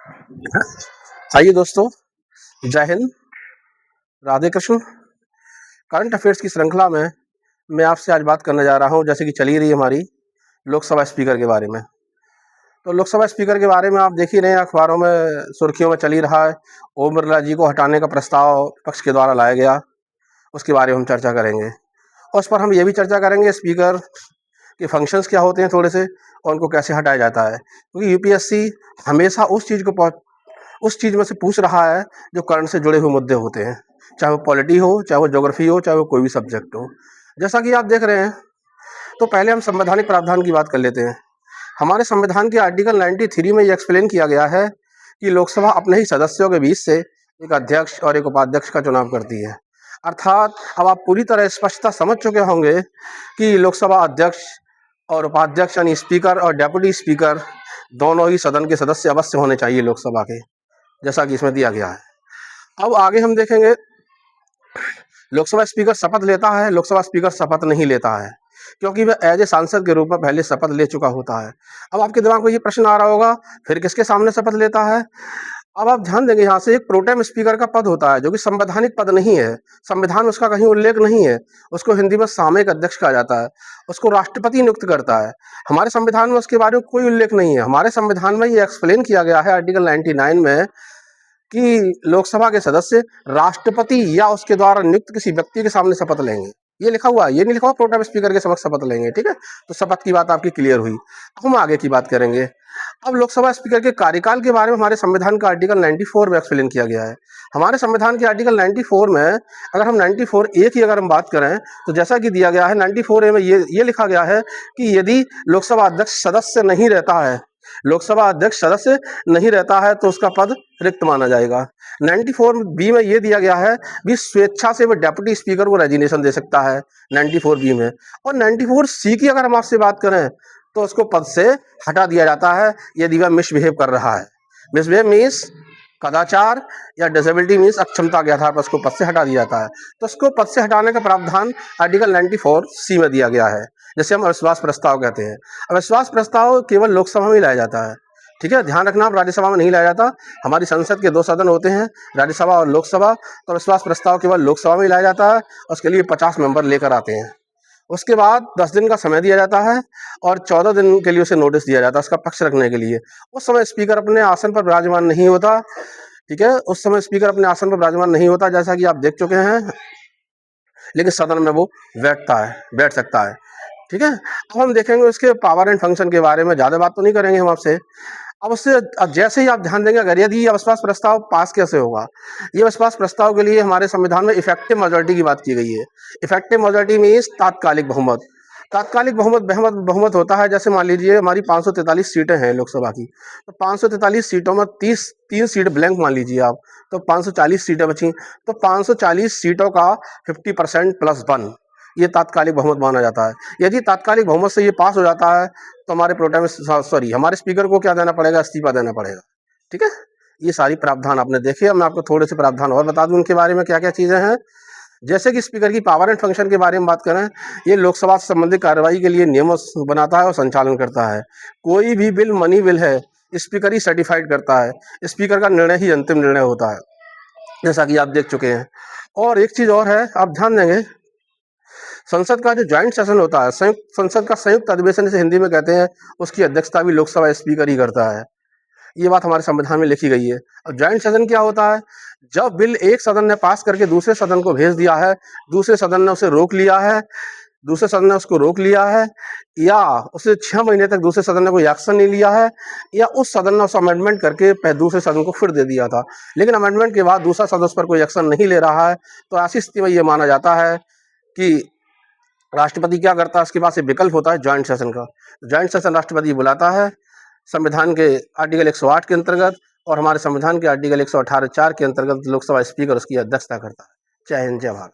आइए दोस्तों, जय हिंद, राधे कृष्ण। करंट अफेयर्स की श्रृंखला में मैं आपसे आज बात करने जा रहा हूं, जैसे कि चली रही हमारी लोकसभा स्पीकर के बारे में। तो लोकसभा स्पीकर के बारे में आप देख ही रहे हैं, अखबारों में सुर्खियों में चल ही रहा है। ओम बिरला जी को हटाने का प्रस्ताव विपक्ष के द्वारा लाया गया, उसके बारे में हम चर्चा करेंगे। और उस पर हम ये भी चर्चा करेंगे स्पीकर के फंक्शंस क्या होते हैं थोड़े से, और उनको कैसे हटाया जाता है, क्योंकि यूपीएससी हमेशा उस चीज़ में से पूछ रहा है जो करंट से जुड़े हुए मुद्दे होते हैं, चाहे वो पॉलिटी हो, चाहे वो ज्योग्राफी हो, चाहे वो कोई भी सब्जेक्ट हो। जैसा कि आप देख रहे हैं, तो पहले हम संवैधानिक प्रावधान की बात कर लेते हैं। हमारे संविधान के आर्टिकल 93 में ये एक्सप्लेन किया गया है कि लोकसभा अपने ही सदस्यों के बीच से एक अध्यक्ष और एक उपाध्यक्ष का चुनाव करती है। अर्थात अब आप पूरी तरह स्पष्टता समझ चुके होंगे कि लोकसभा अध्यक्ष और उपाध्यक्ष यानी स्पीकर और डेप्यूटी स्पीकर दोनों ही सदन के सदस्य अवश्य होने चाहिए लोकसभा के, जैसा कि इसमें दिया गया है। अब आगे हम देखेंगे, लोकसभा स्पीकर शपथ लेता है, लोकसभा स्पीकर शपथ नहीं लेता है, क्योंकि वह एज ए सांसद के रूप में पहले शपथ ले चुका होता है। अब आपके दिमाग में ये प्रश्न आ रहा होगा, फिर किसके सामने शपथ लेता है? अब आप ध्यान देंगे, यहाँ से एक प्रोटेम स्पीकर का पद होता है, जो कि संवैधानिक पद नहीं है। संविधान में उसका कहीं उल्लेख नहीं है। उसको हिंदी में सामयिक अध्यक्ष कहा जाता है। उसको राष्ट्रपति नियुक्त करता है। हमारे संविधान में उसके बारे में कोई उल्लेख नहीं है। हमारे संविधान में ये एक्सप्लेन किया गया है आर्टिकल 99 में कि लोकसभा के सदस्य राष्ट्रपति या उसके द्वारा नियुक्त किसी व्यक्ति के सामने शपथ लेंगे। ये लिखा हुआ है, ये नहीं लिखा हुआ प्रोटेम स्पीकर के समक्ष शपथ लेंगे। ठीक है, तो शपथ की बात आपकी क्लियर हुई। अब हम आगे की बात करेंगे। अब लोकसभा स्पीकर के कार्यकाल के बारे में हमारे संविधान का आर्टिकल 94 में एक्सप्लेन किया गया है। हमारे संविधान के आर्टिकल 94 में अगर हम 94 ए की अगर हम बात करें, तो जैसा कि दिया गया है 94 ए में ये लिखा गया है कि यदि लोकसभा अध्यक्ष सदस्य नहीं रहता है, लोकसभा अध्यक्ष सदस्य नहीं रहता है, तो उसका पद रिक्त माना जाएगा। 94 बी में ये दिया गया है कि स्वेच्छा से वो डेप्यूटी स्पीकर को रेजिग्नेशन दे सकता है 94 बी में। और 94 सी की अगर हम आपसे बात करें, तो उसको पद से हटा दिया जाता है यदि वह मिसबिहेव कर रहा है। मिसबिहेव मीन्स कदाचार या डिसेबिलिटी मीन्स अक्षमता के आधार पर उसको पद से हटा दिया जाता है। तो उसको पद से हटाने का प्रावधान आर्टिकल 94 सी में दिया गया है, जिसे हम अविश्वास प्रस्ताव कहते हैं। अविश्वास प्रस्ताव केवल लोकसभा में लाया जाता है। ठीक है, ध्यान रखना, आप राज्यसभा में नहीं लाया जाता। हमारी संसद के 2 सदन होते हैं, राज्यसभा और लोकसभा। तो अविश्वास प्रस्ताव केवल लोकसभा में लाया जाता है। उसके लिए 50 मेंबर लेकर आते हैं। उसके बाद 10 दिन का समय दिया जाता है और 14 दिन के लिए उसे नोटिस दिया जाता है उसका पक्ष रखने के लिए। उस समय स्पीकर अपने आसन पर विराजमान नहीं होता। ठीक है, उस समय स्पीकर अपने आसन पर विराजमान नहीं होता, जैसा कि आप देख चुके हैं, लेकिन सदन में वो बैठ सकता है। ठीक है, अब हम देखेंगे उसके पावर एंड फंक्शन के बारे में। ज़्यादा बात तो नहीं करेंगे हम आपसे। अब जैसे ही आप ध्यान देंगे, अगर यदि ये अविश्वास प्रस्ताव पास कैसे होगा, ये अविश्वास प्रस्ताव के लिए हमारे संविधान में इफेक्टिव मेजॉरिटी की बात की गई है। इफेक्टिव मेजॉरिटी मीन्स तात्कालिक बहुमत। तात्कालिक बहुमत बहुमत होता है, जैसे मान लीजिए हमारी 543 सीटें हैं लोकसभा की, तो 543 सीटों में 3 सीट ब्लैंक मान लीजिए आप, तो 540 सीटें बची। तो 540 सीटों का 50% प्लस 1, ये तात्कालिक बहुमत माना जाता है। यदि तात्कालिक बहुमत से ये पास हो जाता है, तो हमारे स्पीकर को क्या देना पड़ेगा? इस्तीफा देना पड़ेगा। ठीक है, ये सारी प्रावधान आपने देखे। अब मैं आपको थोड़े से प्रावधान और बता दूं उनके बारे में क्या क्या चीज़ें हैं। जैसे कि स्पीकर की पावर एंड फंक्शन के बारे में बात करें, ये लोकसभा से संबंधित कार्रवाई के लिए नियम बनाता है और संचालन करता है। कोई भी बिल मनी बिल है, स्पीकर ही सर्टिफाइड करता है। स्पीकर का निर्णय ही अंतिम निर्णय होता है, जैसा कि आप देख चुके हैं। और एक चीज़ और है, आप ध्यान देंगे, संसद का जो ज्वाइंट सेशन होता है, संसद का संयुक्त अधिवेशन जिसे हिंदी में कहते हैं, उसकी अध्यक्षता भी लोकसभा स्पीकर ही करता है। ये बात हमारे संविधान में लिखी गई है। अब ज्वाइंट सेशन क्या होता है? जब बिल एक सदन ने पास करके दूसरे सदन को भेज दिया है, दूसरे सदन ने उसे रोक लिया है, दूसरे सदन ने उसको रोक लिया है, या उसे 6 महीने तक दूसरे सदन ने कोई एक्शन नहीं लिया है, या उस सदन ने उस अमेंडमेंट करके दूसरे सदन को फिर दे दिया था, लेकिन अमेंडमेंट के बाद दूसरा सदन उस पर कोई एक्शन नहीं ले रहा है, तो ऐसी स्थिति में ये माना जाता है कि राष्ट्रपति क्या करता है, उसके पास एक विकल्प होता है ज्वाइंट सेशन का। ज्वाइंट सेशन राष्ट्रपति बुलाता है संविधान के आर्टिकल 108 के अंतर्गत, और हमारे संविधान के आर्टिकल 118(4) के अंतर्गत लोकसभा स्पीकर उसकी अध्यक्षता करता है। जय हिंद, जय भारत।